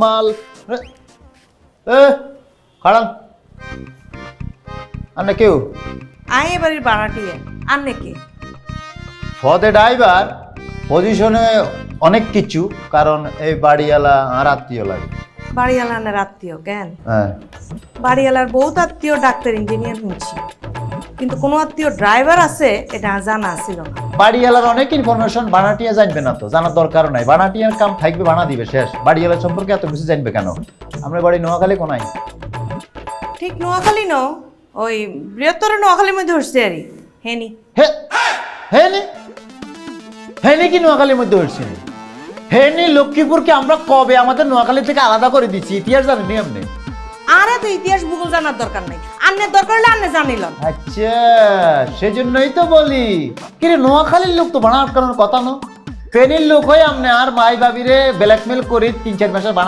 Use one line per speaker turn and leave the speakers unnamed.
মাল খাড়ান আন্না কেউ
আয় এবারের বাড়াটিয়ে আর নাকি
ফদে ড্রাইভার পজিশনে অনেক কিছু, কারণ এই বাড়িওয়ালা আর আত্মীয় লাগে।
বাড়িওয়ালার আত্মীয় জ্ঞান
হ্যাঁ,
বাড়িওয়ালার বহুত আত্মীয় ডাক্তার ইঞ্জিনিয়ার শুনছি, কিন্তু কোনো আত্মীয় ড্রাইভার আছে এটা জানা ছিল না।
বাড়িওয়ালার অনেক ইনফরমেশন বানাটিয়া জানবে না, তো জানার দরকার নাই। বানাটিয়ার কাম থাকবে, বানা দিবে, শেষ। বাড়িওয়ালার সম্পর্কে এত কিছু জানবে কেন? আমরা বাড়ি নোয়াখালী কোনায়।
ঠিক নোয়াখালী ন ওই বৃহত্তর নোয়াখালীর মধ্যে হচ্ছে আরই হেনি
হেনি কি নোয়াখালীর মধ্যে হচ্ছে? হেনি লক্ষ্মীপুরকে আমরা কবে আমাদের নোয়াখালী থেকে আলাদা করে দিচ্ছি? ইতিহাস জানেনি আপনি?
আরে তো ইতিহাস ভূগোল জানার দরকার নাই, আন্নের দরকার হলে আন্নে জানিলাম।
আচ্ছা, সেজন্যই তো বলি কিরে নোয়াখালীর লোক তো বানা আটকানোর কথা না। ফেনীর লোক হয়ে আপনি আর মাই বাবিরে ব্ল্যাকমেল করে 3-4 মাসের বানা